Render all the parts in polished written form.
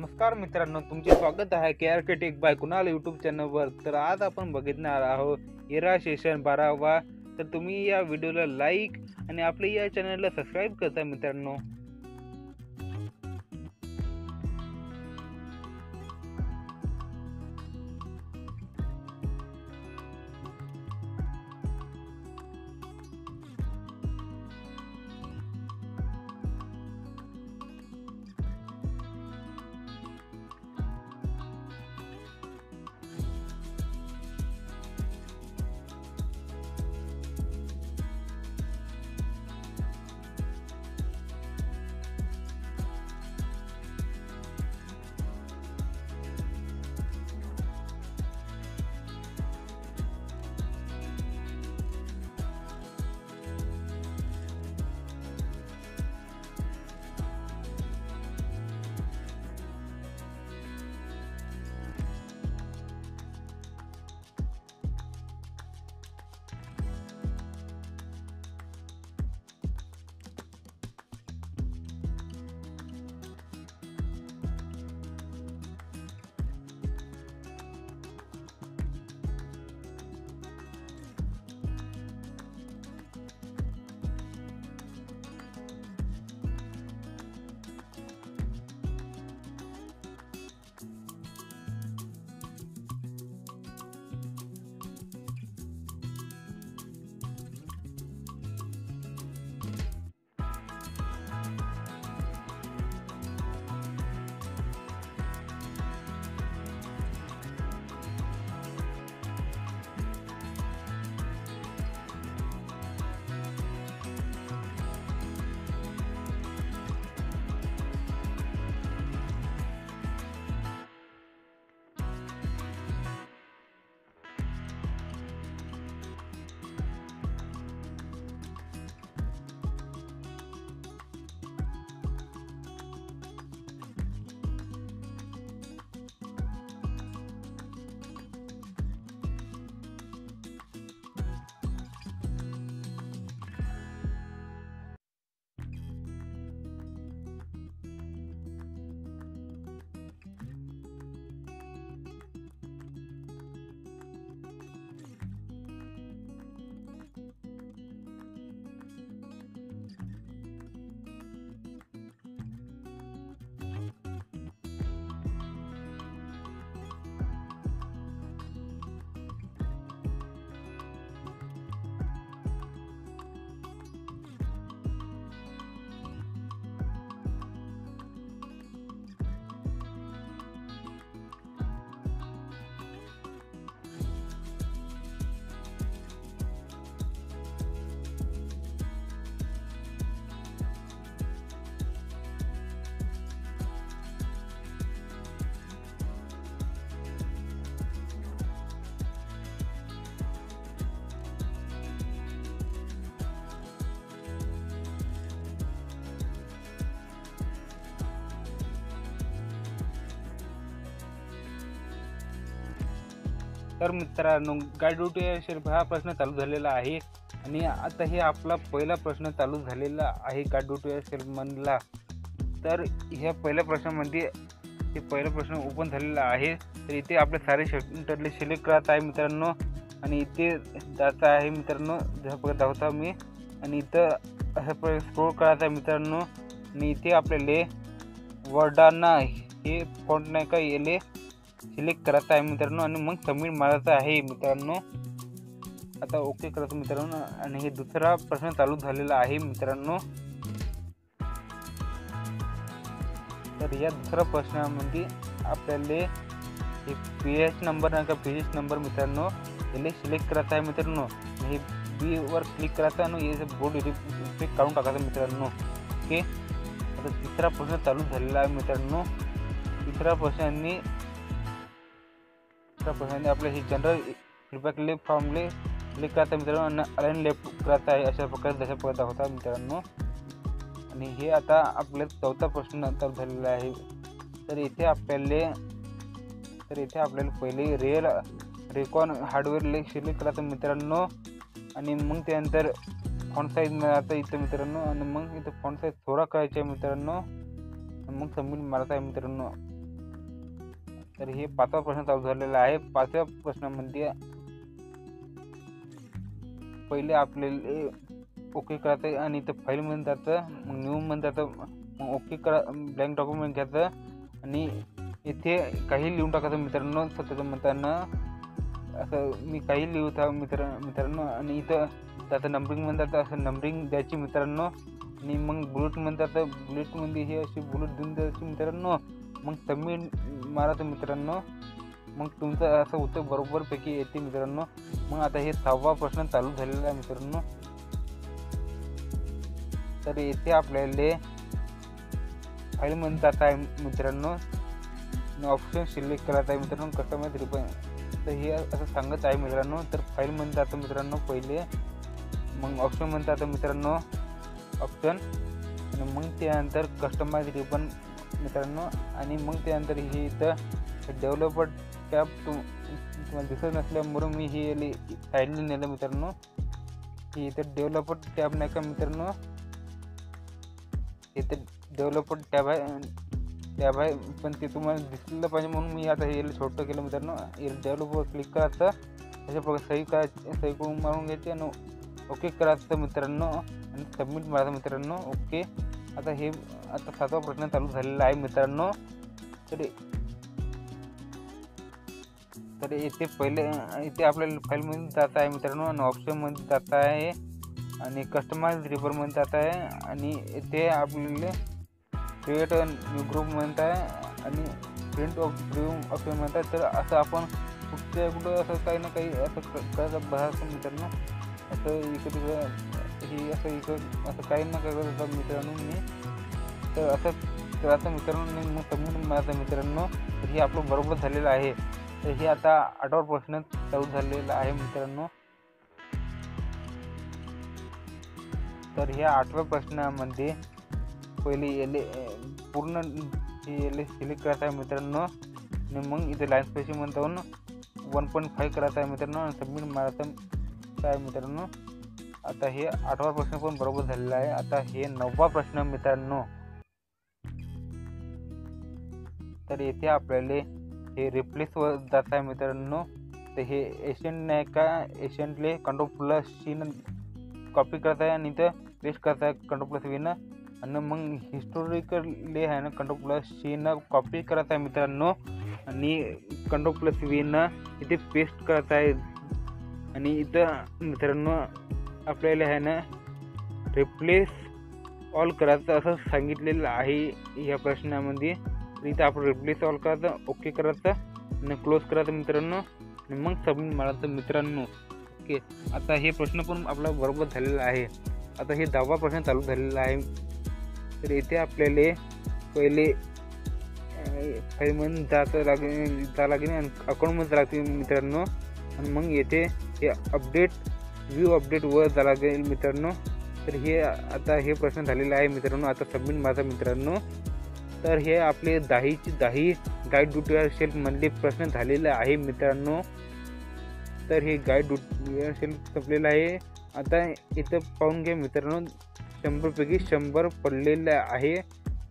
नमस्कार मित्रांनो, तुमचे स्वागत आहे KRK tech by Kunal YouTube चॅनलवर। तर आज आपण बघणार आहोत इरा सेशन 12वा। तर तुम्ही या व्हिडिओला लाईक आणि आपल्या या चॅनलला सबस्क्राईब करा मित्रांनो। तर मित्रांनो, गाइड ड्यूटी हा प्रश्न चालू झालेला आहे आणि आता हे आपला पहिला प्रश्न चालू झालेला आहे गाइड ड्यूटी मधला। तर ह्या पहिल्या प्रश्नामध्ये हे पहिला प्रश्न ओपन झालेला आहे। तर इथे आपले सारे सेंटरले सिलेक्ट करत आहे मित्रांनो आणि इथे जात आहे मित्रांनो, जसं बघत दाखवता मी। आणि इथं असं स्क्रोल करत आहे मित्रांनो आणि इथे आपल्याला वर्डाना हे फॉन्ट नाही का येले सिलेक्ट करत आहे मित्रांनो आणि मग सबमिट मारायचं आहे मित्रांनो। आता ओके करतो मित्रांनो आणि हे दुसरा प्रश्न चालू झालेला आहे मित्रांनो। तर या दुसऱ्या प्रश्नामध्ये आपल्याला हे पेज नंबर नाही का पेज नंबर मित्रांनो याला सिलेक्ट करायचं आहे मित्रांनो। हे बी वर क्लिक करायचं आणि हे बोर्ड इफेक्ट काढून टाकायचं मित्रांनो। ओके, आता तिसरा प्रश्न चालू झालेला आहे मित्रांनो। तिसऱ्या प्रश्नाने आपले हे general feedback left formulae click करायचं मित्रांनो आणि अलाइन लेफ्ट करायचं आहे अशा प्रकारे जशा प्रकारे दाखवता मित्रांनो। आणि हे आता आपल्या चौथा प्रश्न चालू झालेला आहे। तर इथे आपल्याला पहिले रिअल रेकॉन हार्डवेअर सिलेक्ट करायचं मित्रांनो आणि मग त्यानंतर फॉन्ट साईज मिळायचं इथं मित्रांनो आणि मग इथं फॉन्ट साईज थोडा करायचा आहे मित्रांनो, मग सबमिट मारायचं आहे मित्रांनो। तर हे 5वा प्रश्न चालू झालेला आहे. 5व्या प्रश्नामध्ये पहिले आपल्याला ओके करायचं आहे आणि इथं फाईलमध्ये जायचं, मग न्यूमध्ये जायचं, मग ओके करा, ब्लँक डॉक्युमेंट घ्यायचं आणि इथे काही लिहून टाकायचं मित्रांनो. स्वतःच्या मतानं असं मी काही लिहत आहे मित्रांनो. आणि इथं त्याचं नंबरिंगमध्ये जातं, असं नंबरिंग द्यायची मित्रांनो. आणि मग बुलेटमध्ये जातं, बुलेटमध्ये हे अशी बुलेट देऊन द्यायची मित्रांनो. मग सबमिट मारायचं मित्रांनो. मग तुमचं असं उत्तर बरोबरपैकी येते मित्रांनो. मग आता हे 6वा प्रश्न चालू झालेला आहे मित्रांनो. तर येथे आपल्याला फाईलमध्ये जात आहे मित्रांनो. ऑप्शन सिलेक्ट करायचं आहे मित्रांनो, कस्टमाइज रिफंड. तर हे असं सांगत आहे मित्रांनो. तर फाईलमध्ये जातं मित्रांनो पहिले, मग ऑप्शनमध्ये जातं मित्रांनो ऑप्शन, आणि मग त्यानंतर कस्टमाइज रिफंड मित्रांनो. आणि मग त्यानंतर हे इथं डेव्हलपर टॅब तुम्हाला दिसत नसल्यामुळे मी हे साईडला नेलं मित्रांनो. की इथं डेव्हलपर टॅब नाही का मित्रांनो, इथं डेव्हलपर टॅब आहे पण ते तुम्हाला दिसलं पाहिजे म्हणून मी आता हे छोटं केलं मित्रांनो. डेव्हलपर क्लिक करायचं, अशा प्रकारे सही करून मारून घ्यायचे आणि ओके करायचं मित्रांनो आणि सबमिट मारायचं मित्रांनो. ओके. आता 7वा प्रश्न चालू झालेला आहे मित्रांनो. तर इथे इथे आपल्याला फाईलमध्ये जात आहे मित्रांनो आणि ऑप्शनमध्ये जात आहे आणि कस्टमाइज रिफंडमध्ये जात आहे आणि इथे आपल्याला क्रिएट न्यू ग्रुप म्हणत आहे आणि प्रिंट ऑफ ग्रुप ऑप्शन म्हणत आहे. तर असं आपण कुठं असं काही ना काही असं करायचं बघायचं मित्रांनो. असं इकडे ही असं काही ना काही करत मित्रांनो मी. तर असं करायचं मित्रांनो, मग सबमिट मारायचं मित्रांनो. तर हे आपलं बरोबर झालेलं आहे. तर हे आता 8वा प्रश्न चालू झालेला आहे मित्रांनो. तर ह्या 8व्या प्रश्नामध्ये पहिले पूर्ण सिलेक्ट करायचं आहे मित्रांनो आणि मग इथे लाईन स्पेसिंग जाऊन 1.5 करायचं आहे मित्रांनो आणि सबमिट मारायचं आहे मित्रांनो. आता हे 8वा प्रश्न पण बरोबर झालेला आहे. आता हे 9वा प्रश्न मित्रांनो. तर येथे आपल्याला हे रिप्लेस वर जात आहे मित्रांनो. तर हे एशियंट नाही का, एशियंटले Ctrl+C कॉपी करत आहे आणि इथं पेस्ट करत आहे Ctrl+V आणि मग हिस्टोरिकल आहे ना Ctrl+C कॉपी करत आहे मित्रांनो आणि Ctrl+V इथे पेस्ट करत आहे. आणि इथं मित्रांनो आपल्याला आहे ना रिप्लेस ऑल करायचं असं सांगितलेलं आहे या प्रश्नामध्ये. इथं आपण रिप्लेस ऑल करायचं, ओके करायचं आणि क्लोज करायचं मित्रांनो आणि मग सबमिट मारायचं मित्रांनो. ओके. आता हे प्रश्न पण आपला बरोबर झालेला आहे. आता हे 10वा प्रश्न चालू झालेला आहे. तर इथे आपल्याला पहिले फाईलमध्ये जावं लागेल आणि अकाउंटमध्ये लागते मित्रांनो आणि मग येथे हे व्ह्यू अपडेट वर जावं लागेल मित्रांनो. तर हे आता हे प्रश्न झालेला आहे मित्रांनो. आता सबमिट मारायचं मित्रांनो. तर हे आपले 10ची 10 गाईड ट्युटोरियल शेल्फमधले प्रश्न झालेले आहे मित्रांनो. तर हे गाईड ट्युटोरियल शेल्फ संपलेलं आहे. आता इथं पाहून घ्या मित्रांनो, 100पैकी 100 पडलेलं आहे.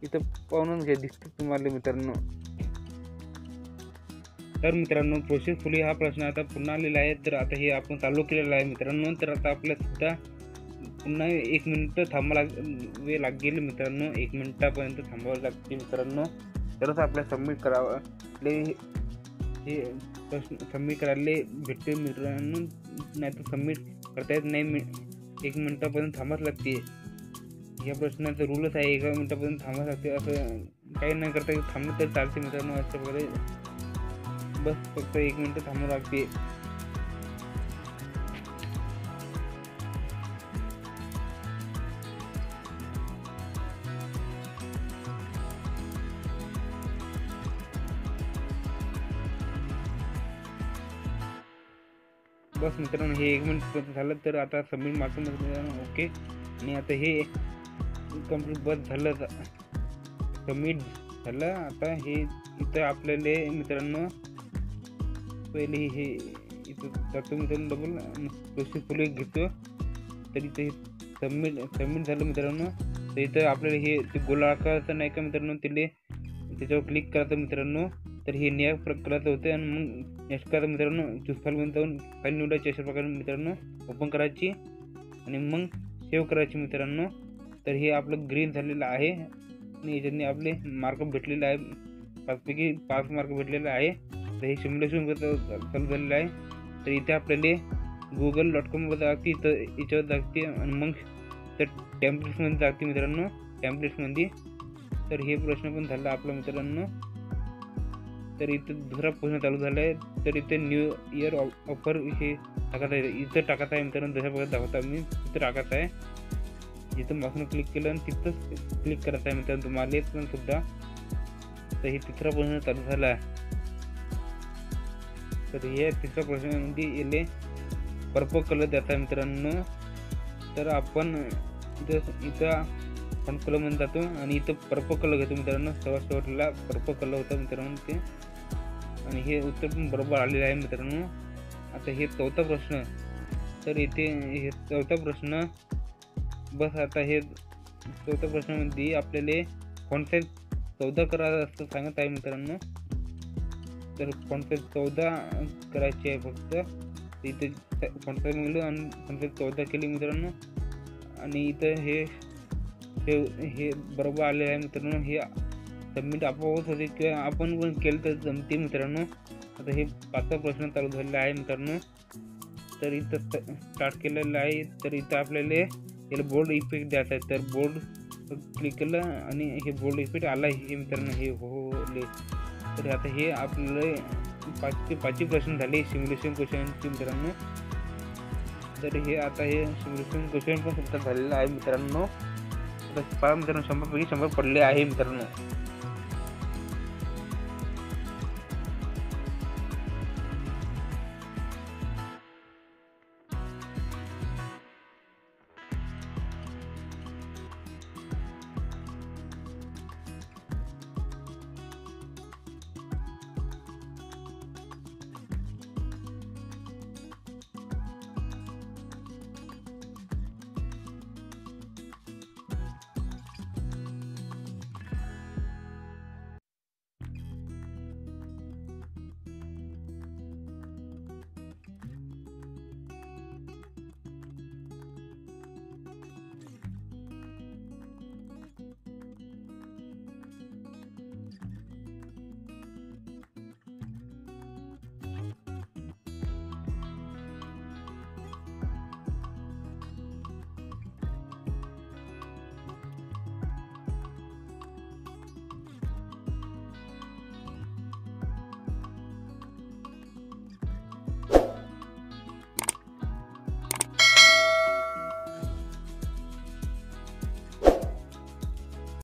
इथं पाहून घ्या, दिसतं तुम्हाला मित्रांनो. तर मित्रांनो प्रोसेसफुली हा प्रश्न आता पुन्हा आलेला आहे. तर आता हे आपण चालू केलेलं आहे मित्रांनो. तर आता आपल्याला सुद्धा पुन्हा 1 मिनिट थांबावं लागेल मित्रांनो. 1 मिनिटापर्यंत थांबावं लागते मित्रांनो. तरच आपल्याला सबमिट करावं हे प्रश्न सबमिट करायला भेटते मित्रांनो. नाही तर सबमिट करता येत नाही. 1 मिनिटापर्यंत थांबावं लागते. या प्रश्नाचं रूलच आहे, 1 मिनिटापर्यंत थांबावं लागते. असं काही नाही करता थांबलं तर चालते मित्रांनो. अशा प्रकारे बस फक्त 1 मिनिट थांबावं लागते. बस मित्रांनो हे 1 मिनिट झालं. तर आता सबमिट मारतो मित्रांनो. ओके. आणि आता हे कंप्लीट बस झालं, सबमिट झालं. आता हे इथं आपल्याला मित्रांनो पहिले हे इथं जातो मित्रांनो, डबल प्रोसेसफुली घेतो. तर इथे सबमिट झालं मित्रांनो. तर इथं आपल्याला हे गोलाकारचं नाही का मित्रांनो, त्याच्यावर क्लिक करायचं मित्रांनो तर हे न्याय करायचं होतं आणि मग नेक्स्ट करायचं मित्रांनो, चूज फाईलमध्ये जाऊन फाईल निवडायची अशा प्रकारे मित्रांनो, ओपन करायची आणि मग सेव्ह करायची मित्रांनो. तर हे आपलं ग्रीन झालेलं आहे आणि याच्याने आपले मार्क भेटलेले आहे, 5पैकी 5 मार्क भेटलेले आहे. तर हे सिम्युलेशन चालू झालेलं आहे. तर इथे आपल्याला google.com वर जागते, तर याच्यावर जागते आणि मग तर टेम्पलेट्समध्ये जागते मित्रांनो, टेम्पलेट्समध्ये. तर हे प्रश्न पण झाला आपला मित्रांनो. तर इथं दुसरा प्रश्न चालू झाला आहे. तर इथे न्यू इयर ऑफर हे टाकत आहे, इथं टाकत आहे मित्रांनो. जशा प्रकारे दाखवता मी तिथं टाकत आहे, जिथं मागून क्लिक केलं आणि तिथंच क्लिक करायचं आहे मित्रांनो तुम्हाला पण सुद्धा. तर हे तिसरा प्रश्न चालू झाला आहे. तर हे तिसऱ्या प्रश्नामध्ये येले पर्पल कलर द्यायचा आहे मित्रांनो. तर आपण इथं फॉन्ट कलरमध्ये जातो आणि इथं पर्पल कलर घेतो मित्रांनो. शेवटला पर्पल कलर होता मित्रांनो ते, आणि हे उत्तर पण बरोबर आलेलं आहे मित्रांनो. आता हे चौथा प्रश्न. तर इथे हे चौथा प्रश्न बस. आता हे चौथ्या प्रश्नामध्ये आपल्याला फॉन्ट साईज 14 करायचं असं सांगत आहे मित्रांनो. तर फॉन्ट साईज 14 करायची आहे फक्त. इथे फॉन्ट साईज मिळालं आणि फॉन्ट साईज 14 केली मित्रांनो. आणि इथं हे बरोबर आले आहे मित्रांनो. हे सबमिट आपोआप होते किंवा आपण पण केलं तर जमते मित्रांनो. आता हे 5वा प्रश्न चालू झालेला आहे मित्रांनो. तर इथं स्टार्ट केलेलं आहे. तर इथं आपल्याला याला बोल्ड इफेक्ट द्यायचा आहे. तर बोल्ड क्लिक केलं आणि हे बोल्ड इफेक्ट आला आहे मित्रांनो, हे होले. तर आता हे आपल्याला 5चे प्रश्न झाले सिम्युलेशन क्वेश्चनचे मित्रांनो. तर हे आता हे सिम्युलेशन क्वेश्चन पण सुद्धा झालेलं आहे मित्रांनो. आता पहा मित्रांनो, 100पैकी 100 पडले आहे मित्रांनो.